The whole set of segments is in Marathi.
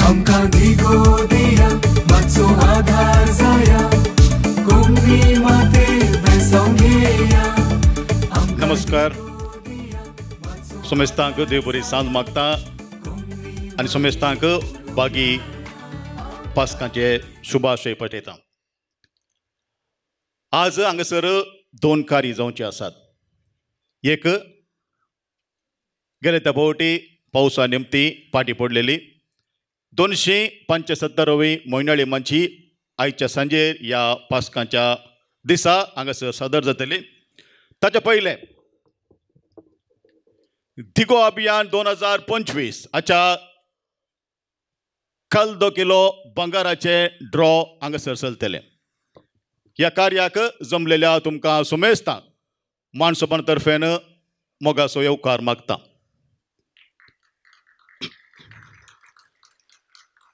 आमकां दिगो दिया मातसो आधार जाया कोंकणी मातेर बेसोंग घेया। नमस्कार सोमेस्तांक देव बरी सांज मागता आनी सोमेस्तांक बागी पास्कांचे शुभाशय पठयता। आज हांगासर दोन कार्य जावचे आसात। एक गेले त्या फावटी पावसा निमती पाटी पडलेली 275वी मोयनाळी मंची आयच्या सांजेर ह्या पास्कांच्या दिसा हांगासर सादर जातली। ताचे पयले दिगो अभियान 2025 हाच्या कल 2 किलो बंगाराचे ड्रॉ हांगासर चलतले। ह्या कार्याक जमलेल्या तुमकां सुमेस्तांक मानसोपा तर्फेन मोगाचो येवकार मागता।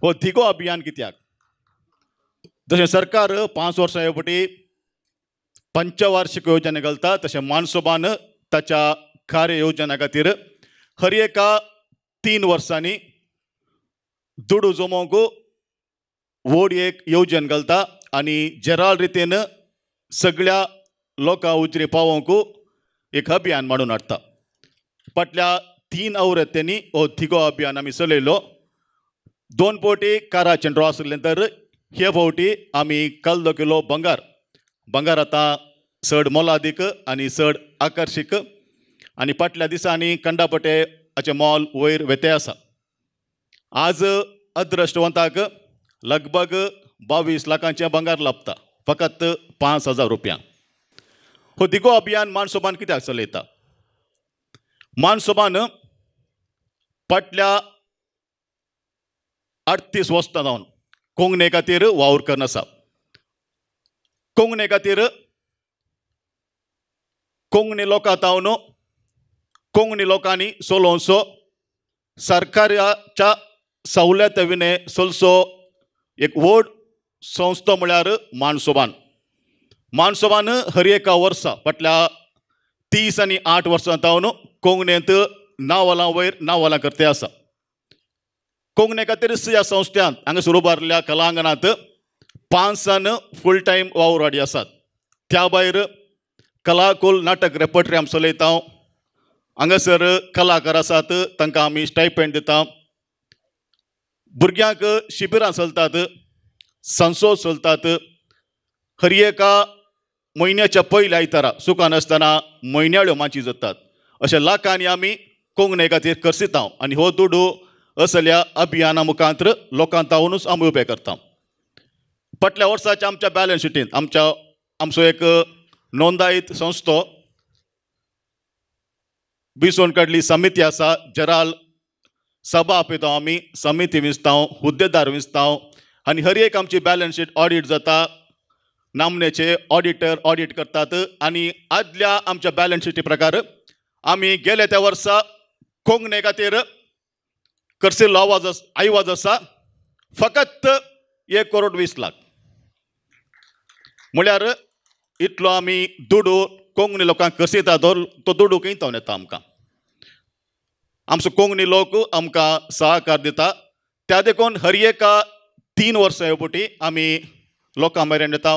हो दिगो अभियान कित्याक? जशें सरकार 5 वर्सां येवपटी पंचवार्षिक योजना घालता तशें मानसोबान ताच्या कार्य योजना खातीर हर एका 3 वर्सांनी दुडू जमोवंक व्हड एक येवजण घालता आनी जेराल रितीन सगळ्या लोकां उजरी पावोवंक एक अभियान मांडून हाडटा। फाटल्या 3 आवृत्तींनी हो दिगो अभियान आमी चलयलो। 2 फावटी काराचे ड्रॉ आसले तर हे फावटी आमी कल 2 किलो बंगार आतां चड मोलादीक आनी चड आकर्शीक आनी फाटल्या दिसांनी कंडापटे हाचें मोल वयर वेते आसा। आज अदृश्टवंताक लगभग 22 लाखांचें बंगार लाभता फकत 5,000 रुपया। हो दिगो अभियान मानसोबान कित्याक चलयता? मानसोबान फाटल्या 38 वर्सां जावन कोंकणी खातीर वावर करन आसा। कोंकणी खातीर कोंकणी लोकां तावन कोंकणी लोकांनी चलोवचो सरकाराच्या सवलती विने चलचो एक व्हड संस्था म्हळ्यार मानसोबान हर एका वर्सा फाटल्या 30 आनी 8 वर्सां तावन कोंकणींत नांवालां वयर नांवालां करते आसा। कोंकणी खातीर ह्या संस्थांत हांगासर उबारल्या कलांगणांत 5 फूल टायम वावरवाडी आसात। त्या भायर कलाकुल नाटक रेपर्टरी आमी चलयता। हांगासर कलाकार आसात तांकां आमी स्टायपेंड दिता। भुरग्यांक शिबिरां चलतात, संसोद चलतात। हर एका म्हयन्याच्या पयल्या आयतारा सुखान आसतना मोयनाळ्यो माची जातात। अशें लाखांनी आमी कोंकणी खातीर करसिता आनी हो दुडू असल्या अभियाना मुखांतर लोकां तावनूच आमी उबे करता। फाटल्या वर्साच्या आमच्या बॅलन्स शिटींत आमचो एक नोंदायीत संस्थो बिसोन काडली समिती आसा। जेराल सभा आपयता आमी, समिती विंचता, हुद्देदार विंचता आनी हर एक आमची बॅलन्स शीट ऑडिट जाता। नामनेचे ऑडिटर ऑडिट करतात आनी आदल्या आमच्या बॅलन्स शिटी प्रकार आमी गेले त्या वर्सा कोंकणी खातीर करसिल्लो आयवाज आसा फकत 1 करोड 20 लाख। म्हळ्यार इतलो आमी दुडू कोंकणी लोकांक करसिता तो दुडू खंयतावन येता आमकां। आमचो कोंकणी लोक आमकां सहकार दिता। त्या देखून हर एका 3 वर्सां येवपटी आमी लोकां मेरेन येता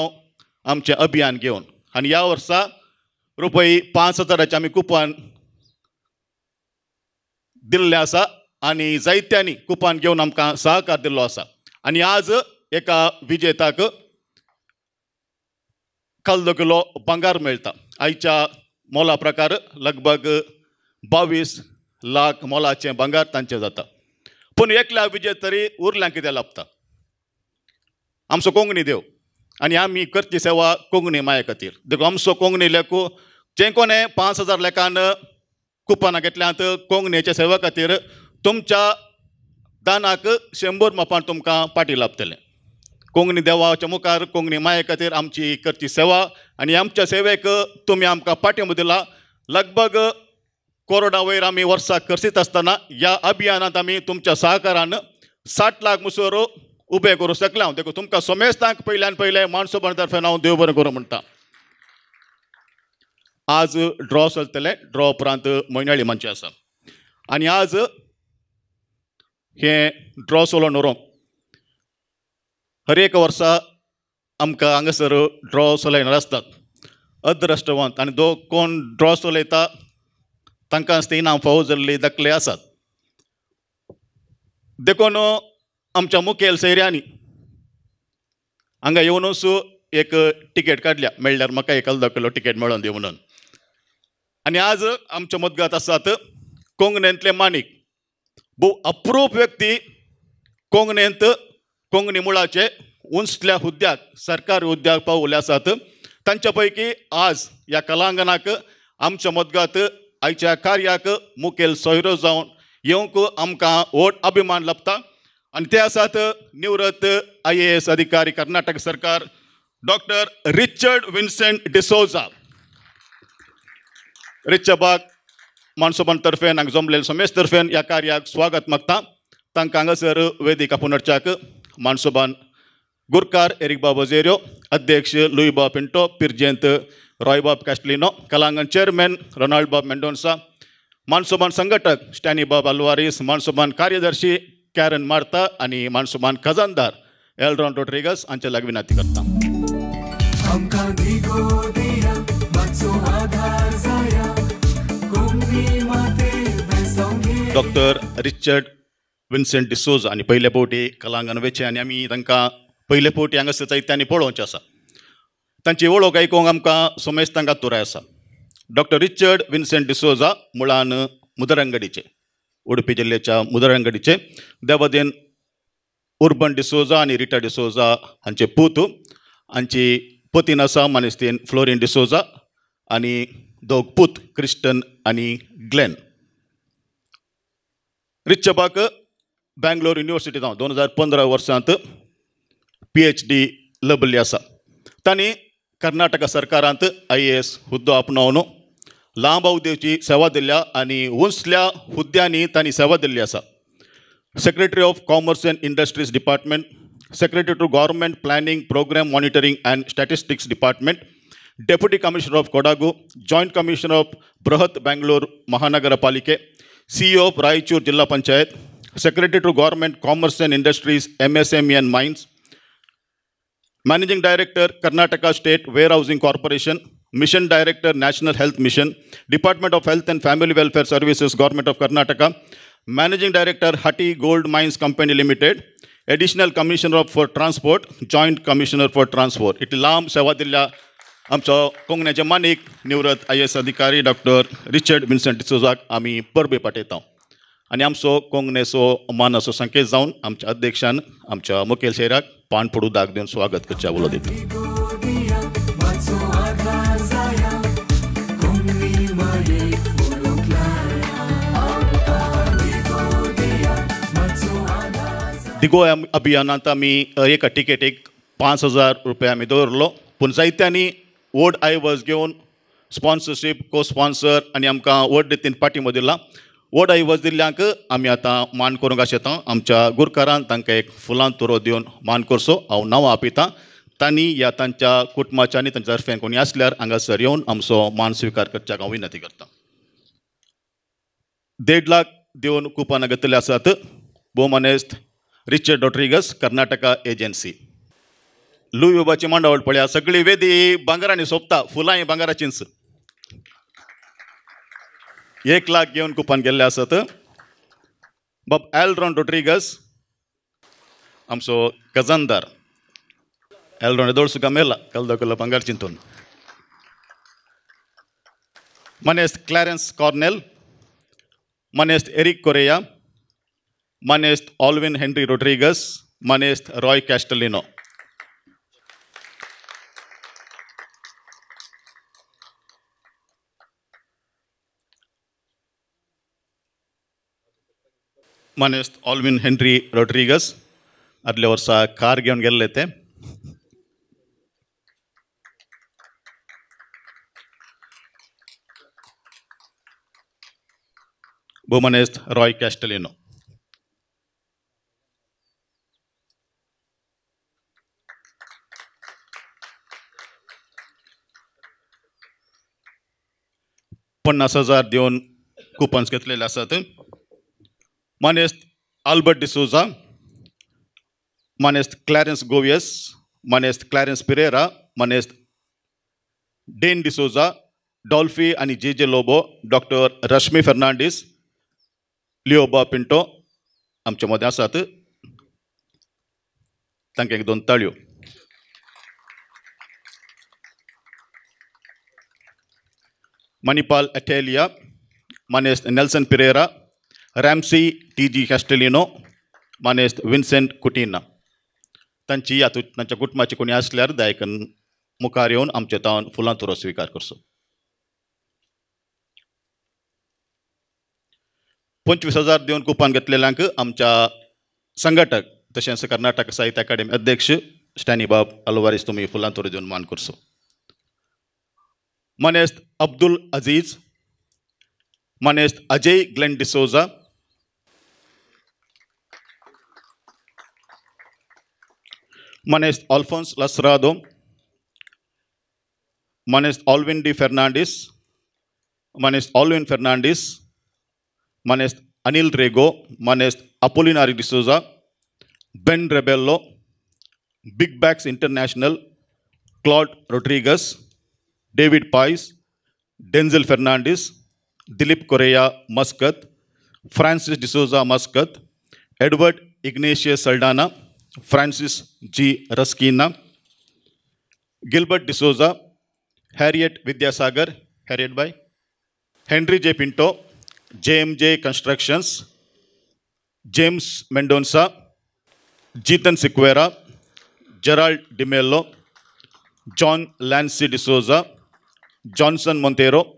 आमचें अभियान घेवन आनी ह्या वर्सा रुपये 5,000चे आमी कुपन दिल्लें आसा आनी जायत्यांनी कुपन घेवन आमकां सहकार दिल्लो आसा। आनी आज एका विजेताक कल 2 किलो बंगार मेळटा। आयच्या मोला प्रकार लगभग 22 लाख मोलाचें बंगार तांचें जाता। पूण एकल्या विजेत तरी उरल्यांक कितें लाभता? आमचो कोंकणी देव आनी आमी करची सेवा कोंकणी माये खातीर। देखून आमचो कोंकणी लेखू जे कोणें 5,000 लेखान कुपनां घेतल्यांत कोंकणीच्या सेवा खातीर तुमच्या दानाक 100 मापान तुमकां पाटी लाभतलें। कोंकणी देवाच्या मुखार कोंकणी माये खातीर आमची करची सेवा आनी आमच्या सेवेक तुमी आमकां पाठिंबो दिला। लगभग कोरोना वयर आमी वर्साक करसीत आसतना ह्या अभियानांत आमी तुमच्या सहकारान 60 लाख मुसोर उबे करूं शकला। देखून तुमकां सोमेस्तांक पयल्यान पयलें मानसोपा तर्फेन हांव देव बरें करूं म्हणटा। आज ड्रॉ चलतले, ड्रॉ उपरांत मोयनाळी मंच आसा आनी आज हे ड्रॉ सोलो नोरो हर एक वर्सा आमकां हांगासर ड्रॉ चलयणार आसतात अर्धराष्ट्रवंत आनी कोण ड्रॉ चलयता तांकां ते इनाम फावो जाल्ली दाखले आसात. देखून आमच्या मुखेल सैर्यांनी हांगा येवनूच एक टिकेट काडल्या मेळ्ळ्यार म्हाका एक अर्द किलो टिकेट मेळोन दी म्हणून. आनी आज आमच्या मदगांत आसात कोंकणींतले माणिक भोव अप्रूप व्यक्ती कोंकणींत कोंकणी मुळाचे उंचल्या हुद्द्याक सरकारी हुद्द्याक पावले आसात. तांच्या पैकी आज ह्या कलांगणाक आमच्या मदगांत आयच्या कार्याक मुखेल सोयरो जावन येवंक आमकां व्हड अभिमान लाभता आनी ते आसात निवृत्त IAS अधिकारी कर्नाटक सरकार डॉक्टर रिचर्ड विन्सेंट डिसोजा. रिचबाग मानसोबान तर्फेन हांगा जमलेल्या समेस्त तर्फेन ह्या कार्याक स्वागत मागता. तांकां हांगासर वेदिका पुनर्चाक मानसोबान गुरकार एरिक बाबा झेरियो, अध्यक्ष लुई बाब पिंटो, पिर्जेंत रॉय बाब कॅस्टलिनो, कलांगण चेअरमॅन रोनाल्ड बाब मेंडोन्सा, मानसोबान संघटक स्टॅनी बाब अल्वारिस, मानसोबान कार्यदर्शी कॅरन मार्ता आणि मानसोबान खजानदार एल्ड्रॉन रोड्रिगस हांचे लागीं विनंती करता. आमकां दिगो दिया मातसो आधार जाया कोंकणी मातेर बेसोंगे. डॉक्टर रिचर्ड विन्सेंट डिसोजा आणि पयले फावटी कलांगण वेचे आनी आमी तांकां पयले फावटी हांगासर चैत्यांनी पळोवचें आसा. तांची वळख आयकूंक आमकां सोमेस्तांगात तुराय आसा. डॉक्टर रिचर्ड विन्सेंट डिसोजा मुळान मुदरंगडीचे उडुपी जिल्ल्याच्या मुदरंगडीचे देवादेन उर्बन डिसोजा आनी रिटा डिसोजा हांचे पूत. हांची पतीन आसा मानेस्तीन फ्लोरिन डिसोजा आनी दोग पूत क्रिस्टन आनी ग्लेन. रिचबाक बँगलोर युनिवर्सिटींत 2015 वर्सांत PhD लभल्ली आसा. तांणी कर्नाटक सरकारांत IAS हुद्दो आपणावन लांब अवधीची सेवा दिल्या आनी उंचल्या हुद्द्यांनी तांणी सेवा दिल्ली आसा. Secretary of commerce and industries department, secretary to government planning programme monitoring and statistics department, deputy commissioner of Kodagu, joint commissioner of Bruhat Bangalore Mahanagarapalike, CEO of Raichur जिल्हा panchayat, secretary to government commerce and industries MSME and mines, Managing Director Karnataka State Warehousing Corporation, Mission Director National Health Mission, Department of Health and Family Welfare Services Government of Karnataka, Managing Director Hatti Gold Mines Company Limited, Additional Commissioner for Transport, Joint Commissioner for Transport. इतली लांब सेवा दिल्ल्या आमचो कोंकण्याचे माणिक निवृत्त IAS अधिकारी डॉक्टर रिचर्ड विन्सेंट डिसोजाक आमी परबे पाठयता आनी आमचो कोंकणीचो मानाचो संकेत जावन आमच्या अध्यक्षान आमच्या मुखेल सोयऱ्याक पान पडू दाग दिवन स्वागत करच्या उलो दिता. दिगो दिया मातसो आधार जाया कोंकणी मायेक फुलोक लाया. आमकां दिगो दिया मातसो आधार जाया. दिगो अभियानांत आमी एका टिकेटीक 5,000 रुपया आमी दवरलो. पूण जायत्यांनी व्हड आयवज घेवन स्पॉन्सरशीप को स्पॉन्सर आनी आमकां व्हड रितीन पाठिंबो दिला. व्हड आयवज दिल्ल्यांक आमी आतां मान करूंक आशेता. आमच्या गुरकारान तांकां एक फुलां तुरो दिवन मान करचो हांव नांव आपयतां. तांणी या तांच्या कुटुंबाच्या आनी तांच्या तर्फे कोणी आसल्यार हांगासर येवन आमचो मान स्विकार करच्याक हांव विनंती करतां. 1.5 लाख दिवन कुपानां घेतले आसात. भोवमानेस्त Richard Rodrigues Karnataka agency. Louis बाबाची मांडावळ पळया सगळी वेदी भांगरांनी सोंपता. फुलां ही भांगराचींच. 1 लाख घेवन कुपान गेल्ले आसात. बाब एल्ड्रॉन रोड्रिगस आमचो खजानदार. एल्ड्रॉन येदोळ सुद्दां मेला कल्लो कल्लो भांगार चिंतून. मनेस्त क्लॅरन्स कॉर्नेल, मनेस्त एरिक कोरेया, मनेस्त ऑल्विन हेनरी रोड्रिगस, मनेस्त रॉय कॅस्टलिनो. मनेस्त ऑल्विन हेनरी रोड्रिगस आदल्या वर्सा कार घेवन गेल्ले ते. भोवमानेस्त रॉय कॅस्टलिनो. $50,000 दिवन कुपन्स घेतलेले आसात. मनेस्त Albert D'Souza, Manest Clarence Govies, Manest Clarence Pereira, Manest Dane D'Souza, Dolphy आणि जे जे लोबो, डॉक्टर रश्मी फर्नांडीस, लिओबा पिंटो आमच्या मध्ये आसात. तांकां एक दोन ताळयो. Manipal Atelia, Manest Nelson Pereira, Ramsey T.G. Castellino, Manest Vincent Coutinho. तांची आता तांच्या कुटुंबाची कोणी असल्यार दयेकन मुखार येवन आमचे तावन फुलां तुरो स्वीकार करचो. 25,000 दिवन कुपान घेतलेल्यांक आमच्या संघटक तशेंच कर्नाटक साहित्य अकादेमी अध्यक्ष स्टॅनिबाब अल्वारीस तुमी फुलां तुरो दिवन मान करचो. Manest Abdul Aziz, Manest Ajay Glenn D'Souza, Manest Alphonse Lasrado, Manest Alvin D. Fernandes, Manest Alvin Fernandes, Manest Anil Rego, Manest Apolinari D'Souza, Ben Rebello, Big Bags International, Claude Rodriguez, David Pais, Denzel Fernandes, Dilip Correa Muscat, Francis D'Souza Muscat, Edward Ignatius Saldana, Francis G. Raskina, Gilbert D'Souza, Harriet Vidyasagar, Harriet by Henry J. Pinto, JMJ Constructions, James Mendonça, Jeetan Sequeira, Gerald DiMello, John Lancy D'Souza, Johnson Montero,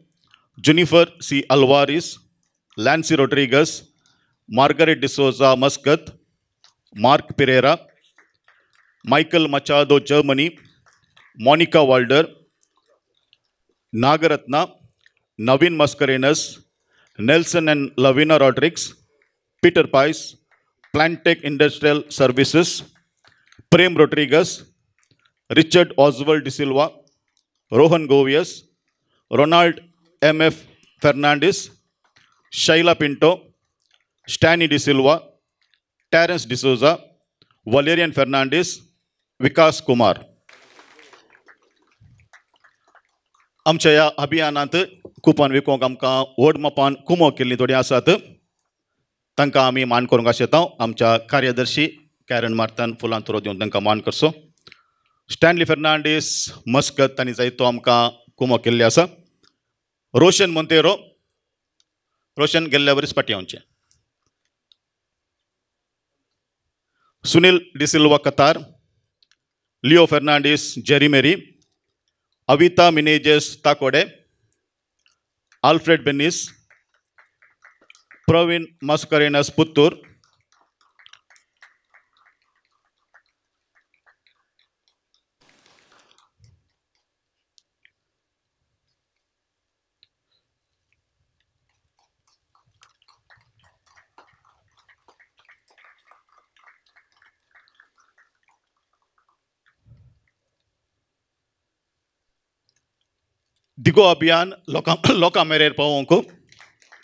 Jennifer C. Alvarez, Lancy Rodriguez, Margaret D'Souza Muscat, Mark Pereira, Michael Machado Germany, Monica Walder, Nagaratna, Navin Mascarenas, Nelson and Lavina Rodriguez, Peter Pais, Plantech Industrial Services, Prem Rodriguez, Richard Oswald De Silva, Rohan Govies, Ronald M.F. Fernandes, Shaila Pinto, Stanley De Silva, Terence D'Souza, Valerian Fernandes, Vikas Kumar. आमच्या ह्या अभियानांत कुपन विकोंक आमकां व्हड मोपान कुमो केल्ली थोडी आसात. तांकां आमी मान करूंक आशेता. आमच्या कार्यदर्शी कॅरन मार्तान फुलां तुरो दिवन तांकां मान करचो. स्टॅनली फर्नांडीस मस्कत तांणी जायतो आमकां कुमो केल्ले आसा. रोशन मोंतेरो, रोशन गेल्ल्या वर्स पाटयांचे. Sunil D'Silva Qatar, Leo Fernandes Jerry Mary, Avita Menezes Takode, Alfred Benis, Praveen Mascarenhas Puttur, दिगो अभियान लोकां मेरेन पावोवंक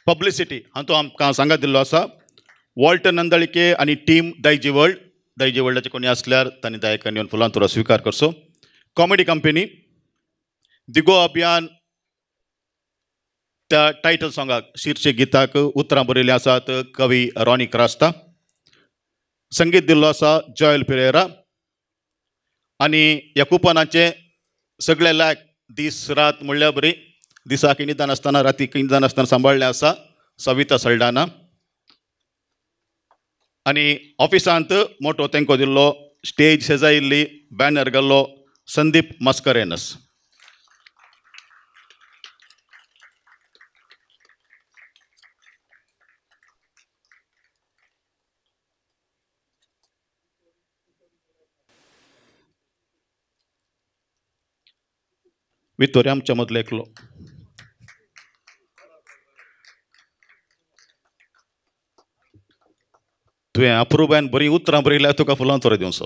पब्लिसिटी हातूंत आमकां सांगात दिल्लो आसा. वॉल्टर नंदळिके आनी टीम दायजी वर्ल्डाचे कोणी असल्यार तांणी दायकान येवन फुलां तुरो स्वीकार करचो. कॉमेडी कंपनी दिगो अभियान त्या टायटल सॉंगाक शीर्षक गिताक उतरां बरयल्लीं आसात कवी रॉनी क्रास्ता. संगीत दिल्लो आसा जॉयल पेरेरा. आनी ह्या कुपनाचे सगळे लायक दीस रात म्हणल्यार बरी. दिसाक निदान आसतना रातीक निदान आसतना सांबाळ्ळें आसा सविता सल्डाना. आनी ऑफिसांत मोठो तेंको दिल्लो स्टेज सजायिल्ली बॅनर घाल्लो संदीप मास्करेनस. वितोरी आमच्या मदलो एकलो. तुवें अप्रुबान बरी उतरां बरयल्यार तुका फुलां तोरे दिवचो.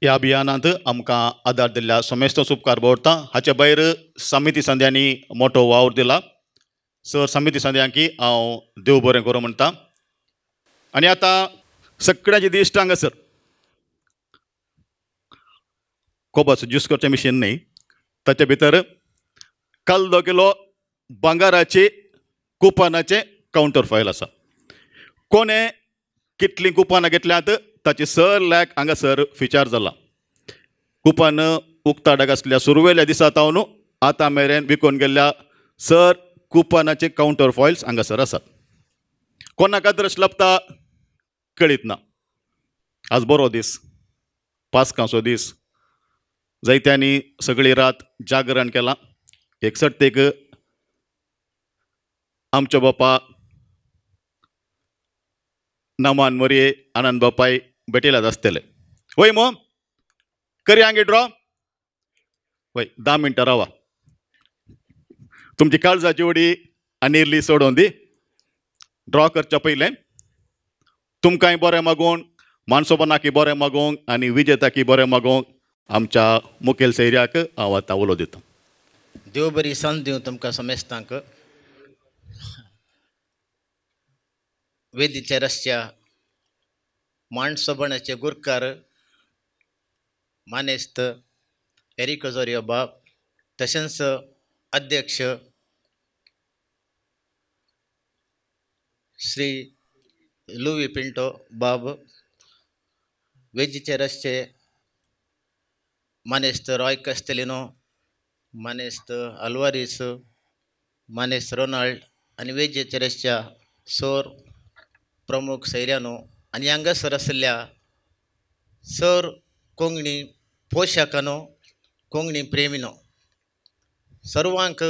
ह्या अभियानांत आमकां आदार दिल्ल्या समेस्त उपकार भोवता. हाचे भायर समिती संध्यांनी मोठो वावर दिला. सर समिती संध्यांकी हांव देव बरें करूं म्हणटा. आनी आतां सगळ्यांचे दिश्ट हांगासर कोबाचो ज्यूस करचें मिशीन न्ही, ताचे भितर काल किलो भांगाराचे कुपनाचे कावंटर फायल आसा. कोणे कितलीं कुपनां घेतल्यांत ताची सगळ्याक हांगासर फिचार जाला. कुपन उक्ताडाक आसलेल्या सुरवेल्या दिसा सावन आतां मेरेन विकून गेल्ल्या सर कुपनाचे कावंटर फॉयल्स हांगासर आसात. कोणाक अद्रश लपता कळीत ना. आज बरो दीस, पासकांचो दीस. जायत्यांनी सगळी रात जागरण केलां. एक सर्तेक आमचे बापा नमान मोरये आनंद बापाय भेटयल्यात आसतले. वय मो करी हांगे ड्रॉ. वय 10 मिनटां रावा. तुमची काळजाची उडी अनिर्ली सोडून दी. ड्रॉ करच्या पयलें तुमकांय बरें मागूंक, मानसोबनाकी बरें मागूंक आनी विजेताकी बरें मागूंक आमच्या मुखेल सैर्याक हांव आतां उलो दितां. देव बरी सांज दिवं तुमकां समेस्तांक. वेदीचे रस्त्या माणसोबणाचे गुरकार मानेस्त एरिक जोरियो बाब, तशेंच अध्यक्ष श्री लुवी पिंटो बाब, वेजीचे रस्ते मानेस्त रॉय कस्तेलिनो, मानेस्त अल्वारिस, मानेस्त रोनाल्ड आनी वेजीचे रस्त्या सर प्रमुख सैर्यानो आनी हांगासर आसल्या सर कोंकणी पोशाकानो, कोंकणी प्रेमिनो, सर्वांक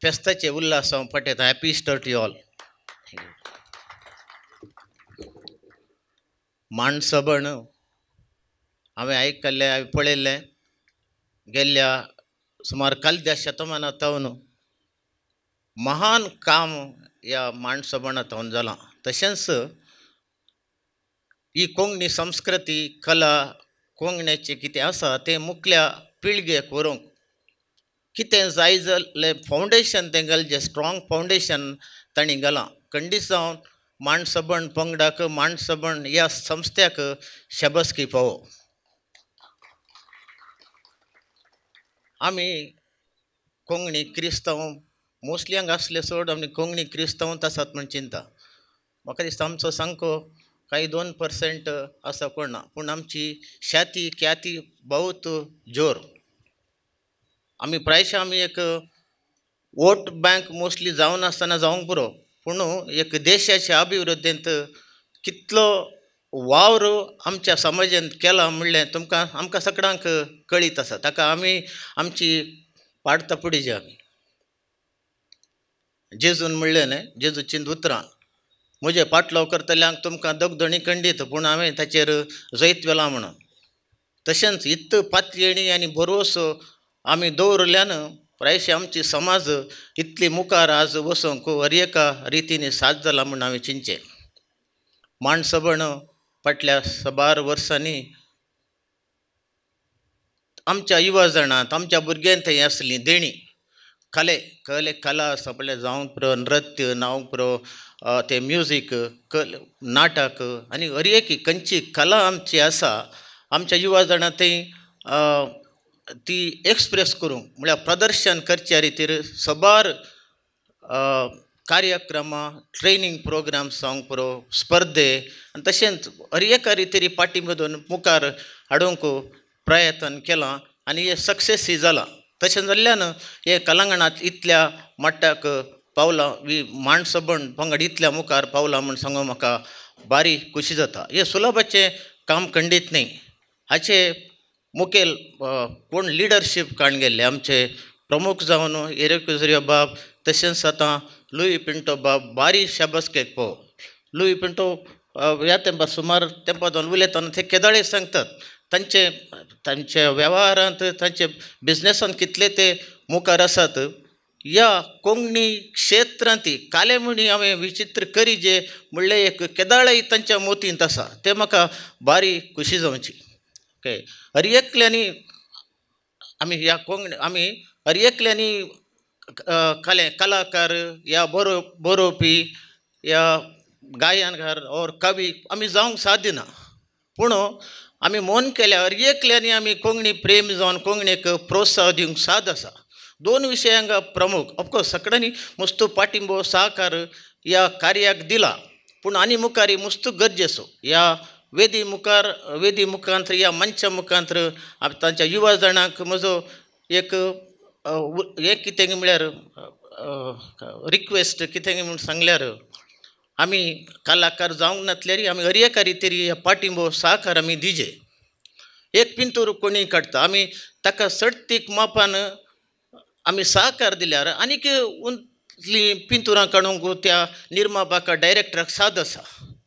फेस्ताचे उल्हास हांव पटयता. Happy Easter to all. माणसबण हांवें आयकल्लें, हांवें पळयल्लें. गेल्ल्या सुमार कालद्या शतमानांतावन महान काम ह्या माणसबणांतावन जालां. तशेंच ही कोंकणी संस्कृती, कला, कोंकणीचें कितें आसा तें मुखल्या पिळगेक व्हरूंक कितें जाय जाल्लें फावंडेशन तें घालचें, स्ट्रॉंग फावंडेशन तांणी घालां. खंडीत जावन माणसबण पंगडाक, माणसबण ह्या संस्थ्याक शाबासकी फावो. आमी कोंकणी क्रिस्तांव मोस्टली हांगा आसले सोड आमी कोंकणी क्रिस्तांवूच आसात म्हण चिंता. म्हाका दिसता आमचो सांको काही 2% आसा कोण ना, पूण आमची ख्याती ख्याती बहुत जोर. आमी प्रायशा आमी एक वोट बँक मोस्टली जावन आसतना जावंक पुरो, पूण एक देशाच्या अभिवृद्धींत कितलो वावर आमच्या समाजांत केला म्हणलें तुमकां आमकां सगळ्यांक कळीत आसा. ताका आमी आमची पाडता पुडीचे आमी जेजून म्हणलें न्हय, जेजूचीं उतरां म्हजे पाटलाव करतल्यांक तुमकां दगदणी खंडीत, पूण हांवें ताचेर जैत वेला म्हणून. तशेंच इत्त पातयेणी आनी भरवोसो आमी दवरल्यान प्रायशे आमची समाज इतली मुखार आज वचूंक हर एका रितीने साथ जाला म्हूण हांवें चिंतचें. माणसबण फाटल्या 12 वर्सांनी आमच्या युवा जणांत, आमच्या भुरग्यांत हें आसली देणी कला आसा पळय, जावंक पुरो नृत्य, जावंक पुरो ते म्युजीक, नाटक आनी हर एक खंयची कला आमची आसा आमच्या युवा जाणां ती एक्सप्रेस करूंक म्हळ्यार प्रदर्शन करच्या रितीर सबार कार्यक्रमां, ट्रेनींग प्रोग्राम्स जावंक पुरो, स्पर्धे आनी तशेंच हर एका रितीर पाठीमदून मुखार हाडूंक प्रयत्न केलां आनी हें सक्सेसय जालां. तशें जाल्ल्यान हे कलांगणांत इतल्या मट्टाक पावलां, माणसबण पंगड इतल्या मुखार पावलां म्हूण सांगून म्हाका बारी खुशी जाता. हें सुलभाचें काम खंडीत न्ही. हाचे मुखेल कोण लिडरशीप काण गेल्ले आमचे प्रमुख जावन एरिक जोरियो बाब, तशेंच आतां लुई पिंटो बाब बारी शाबासकेक पावो. लुई पिंटो ह्या तेंपा सुमार तेंपान उलयतना ते केदाळे सांगतात तांचे वेव्हारांत, तांचे बिजनेसांत कितले ते मुखार आसात. ह्या कोंकणी क्षेत्रांत काले म्हणी हांवें विचित्र करी जे म्हणलें एक केदाळय तांच्या मोतींत आसा. तें म्हाका बारी खुशी जावची. ओके अरियेकल्यांनी आमी ह्या कोंकणी आमी अरियेकल्यांनी कलाकार या बरोवपी या गायनकार और कवी आमी जावंक साध्य ना पूण आमी मन केल्यार एकल्यांनी आमी कोंकणी प्रेम जावन कोंकणीक प्रोत्साहन दिवंक साद आसा. दोन विशयांक प्रमुख ऑफकोर्स सगळ्यांनी मस्त पाठिंबो सहकार ह्या कार्याक दिला पूण आनी मुखार मस्त गरजेचो. ह्या वेदी मुखांतर ह्या मंचा मुखांतर तांच्या युवा जाणांक म्हजो एक कितें म्हळ्यार रिक्वेस्ट कितें म्हूण सांगल्यार आमी कलाकार जावंक नातल्यार आमी अरियेकारी तरी पाठिंबो सहकार आमी दिजे. एक पिंतूर कोणी काडटा आमी ताका सर्तीक मापान आमी सहकार दिल्यार आनीक उंचली पिंतुरां काडूंक त्या निर्मापाक डायरेक्टराक साद आसा.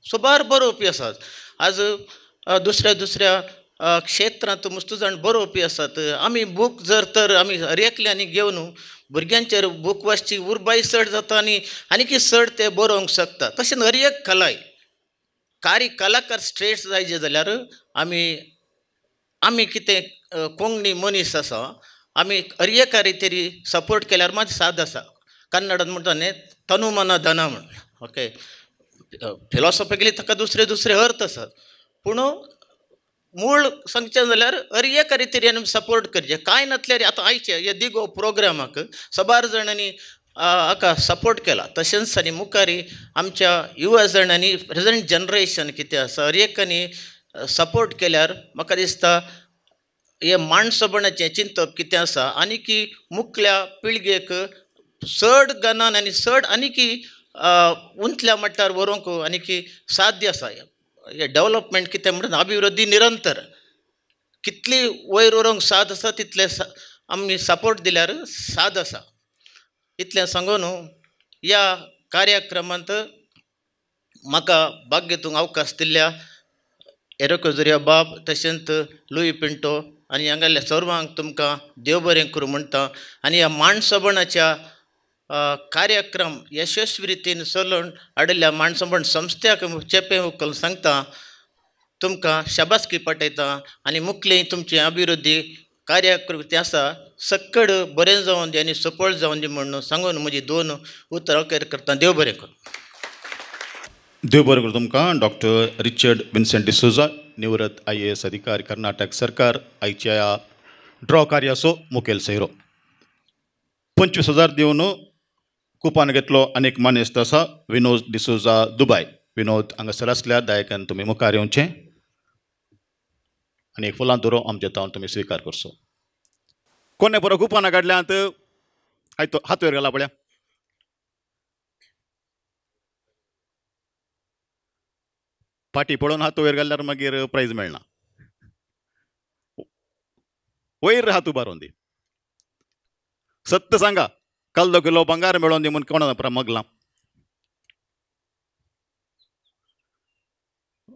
सो बरोवपी आसात. आज दुसऱ्या क्षेत्रांत मस्त जाण बरोवपी आसात. आमी बूक जर तर आमी अरियेकल्यांनी घेवन भुरग्यांचेर बूक वाचची उर्बाय चड जाता आनी आनीक चड ते बरोवंक शकता. तशें अरियेक कलाय कलाकार स्ट्रेट जायचे जाल्यार आमी कितें कोंकणी मनीस आसा आमी अरियेकारी तरी सपोर्ट केल्यार मात साद आसा. कन्नडांत म्हणटा न्ही तनु मन धन म्हण. ओके फिलॉसॉफिकली ताका दुसरे अर्थ आसात पूण मूळ सांगचें जाल्यार अरियेकारी तरी आमी सपोर्ट करचें. कांय नातल्यार आतां आयचे हे दिगो प्रोग्रामाक सबार जाणांनी हाका सपोर्ट केला. तशेंच आनी मुखारी आमच्या युवा जाणांनी प्रेझंट जनरेशन कितें आसा अरियेकांनी सपोर्ट केल्यार म्हाका दिसता हे माणसपणाचें चिंतप कितें आसा आनीक मुखल्या पिळगेक चड गनान आनी चड आनीक उंचल्या मट्टार व्हरूंक आनीक साध्य आसा. हे डेवलपमेंट कितें म्हणटा अभिवृद्धी निरंतर कितली वयर व्हरूंक साद आसा तितले आमी सपोर्ट दिल्यार साद आसा. इतलें सांगून ह्या कार्यक्रमांत म्हाका भाग घेवंक अवकाश दिल्ल्या एरोकोजुरिया बाब तशेंच लुई पिंटो आनी हांगाल्या सर्वांक तुमकां देव बरें करूं म्हणटा. आनी ह्या माणसपणाच्या कार्यक्रम यशस्वी रितीन चलोवन हाडिल्ल्या माणसपण संस्थ्याक चेपे उखल सांगता तुमकां शाबासकी पटयता आनी मुखली तुमची अभिवृद्धी कार्यक्रम ते आसा सक्कड बरें जावन दी आनी सफळ जावन दी म्हणून सांगून म्हजी दोन उतरां अखेर करता. देव बरें करूं. देव बरें करूं तुमकां. डॉक्टर रिचर्ड विन्सेंट डिसोजा निवृत्त IAS अधिकारी कर्नाटक सरकार आयच्या ड्रॉ कार्याचो मुखेल सैरो 25,000 दिवन कुपान घेतलो. अनेक मानेस्त आसा विनोद डिसोजा दुबय. विनोद हांगासर आसल्यार दायकान तुमी मुखार येवचें आनी एक फुलां दवरो आमचे तावन तुमी स्विकार करचो. कोणे बरो कुपानां काडल्यांत आयतो हात वयर घाला पळया. फाटी पळोवन हात वयर घाल्यार मागीर प्रायज मेळना. वयर हात उबारून दी. सत्य सांगा कल्लो किलो बंगार मेळोवन दी म्हूण कोणा मगलां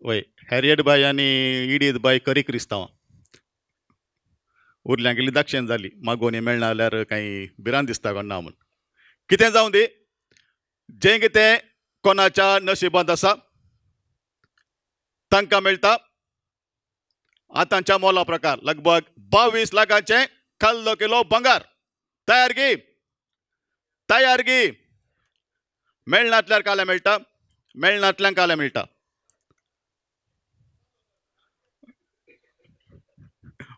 वय हॅरियट बाय आनी इडीत बाय करी क्रिस्तांवां उरल्यांक गेली दाक्षिण जाली मागोनी मेळना जाल्यार कांय भिरांत दिसता कोण ना म्हूण. कितें जावं दी जें कितें कोणाच्या नशिबांत आसा तांकां मेळटा. आतांच्या मोला प्रकार लगभग 22 लाखांचे कल्लो किलो बंगार. तयार गी मेळनातल्यार काले मेळटा मेळनातल्यांक काले मेळटा.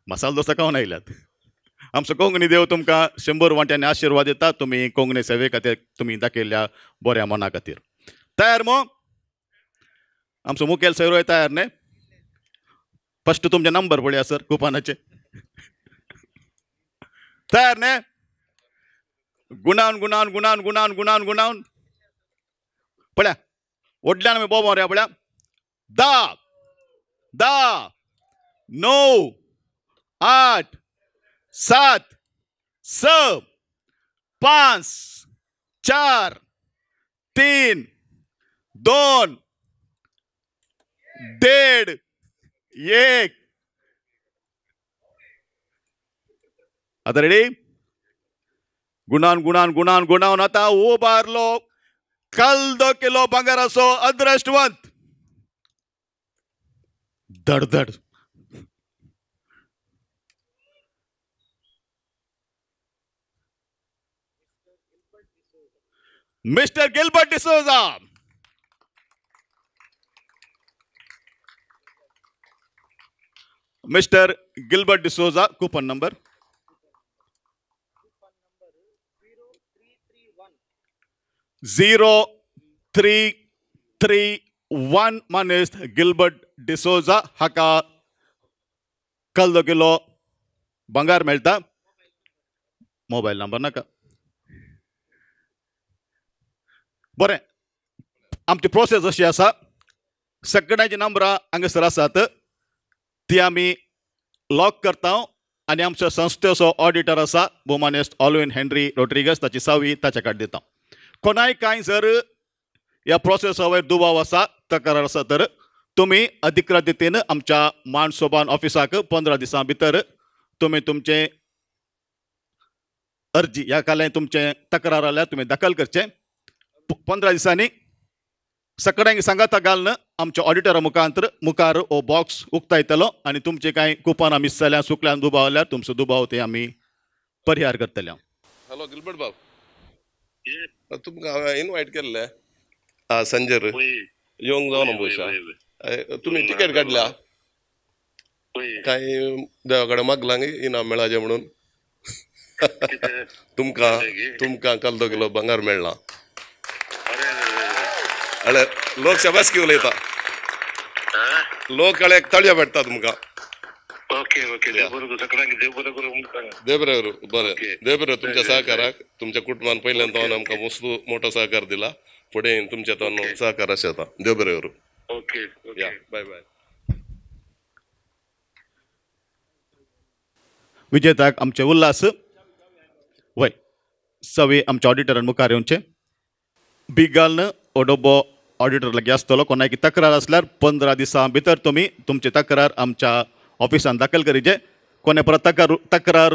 मसालो दोसा खावन आयल्यात. आमचो कोंकणी देव तुमकां 100 वांट्यांनी आशिर्वाद दिता. तुमी कोंकणी सेवे खातीर तुमी दाखयल्ल्या बऱ्या मना खातीर. तयार मो आमचो मुखेल सैरो तयार न्ही. फस्ट तुमचे नंबर पळया सर कुपानाचे. तयार न्ही. गुणावन पळया वडल्यान आमी बोबो रे पळया. 10 9 8 7 6 5 4 3 2 1.5 1. आता रेडी. गुणान आता उबारलो कल्दो किलो बंगाराचो अदृष्टवंत. धडधड Mr. Gilbert D'Souza. Mr. Gilbert D'Souza, coupon number 0331. Manis Gilbert D'Souza haka kaldo kilo bangar melta. Mobile number naka. बरें आमची प्रोसेस अशी आसा सगळ्यांची नंबरां हांगासर आसात ती आमी लॉक करता आनी आमच्या संस्थेचो ऑडिटर आसा भोमानेस्त ऑल्विन हेनरी रोड्रिगस ताची चावी ताचे कडेन दिता. कोणाय कांय जर ह्या प्रोसेसा वयर दुबाव आसा तक्रार आसा तर तुमी अधिकृत रितीन आमच्या म्हानसोबान ऑफिसाक 15 दिसां भितर तुमी तुमचे अर्जी ह्या काल्यान तुमचे तक्रार आल्यार तुमी दाखल करचे. 15 दिसांनी सगळ्यांक सांगात घालन आमच्या ऑडिटरा मुखार हो बॉक्स उक्ता येतलो आनी तुमचे कांय कुपन मिस जाल्यार चुकल्यान दुबाव आल्यार तुमचो दुबाव ते आमी परिहार करतले. हॅलो गिल्बर्ट बाब, तुमकां हांवें इनवायट केल्ले संजेर येवंक जावना पयशा. तुमी तिकेट काडल्या कांय देवा कडेन मागलां इनाम मेळाचें म्हणून. तुमकां काल 2 किलो भांगार मेळ्ळा. अरे लोक शबासकी उलयता, लोक कळ्याक तळया पडटा तुमकां. देव बरें करूं. बरें देव बरें तुमच्या सहकाराक तुमच्या कुटुंबान पयल्यान तो आमकां मस्तो मोठो सहकार दिला. फुडें तुमच्या तो सहकार अशें येता. देव बरें करूं. या बाय बाय. विजेताक आमचे उल्हास वय सवी आमच्या ऑडिटरान मुखार येवचे. बीग घालन हो डब्बो ऑडिटर लागीं आसतलो. कोणाकी तक्रार आसल्यार 15 दिसां भितर तुमी तुमची तक्रार आमच्या ऑफिसान दाखल करीचे. कोणे परत तक्रार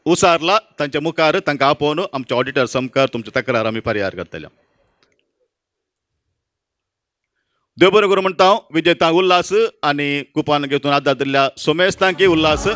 उसारला तांच्या मुखार तांकां आपोवन आमच्या ऑडिटर समकार तुमची तक्रार आमी परिहार करतले. देव बरें करूं म्हणटा हांव विजेतांक उल्हास आनी कुपान घेवन आदार दिल्ल्या सोमेश तांकी उल्हास.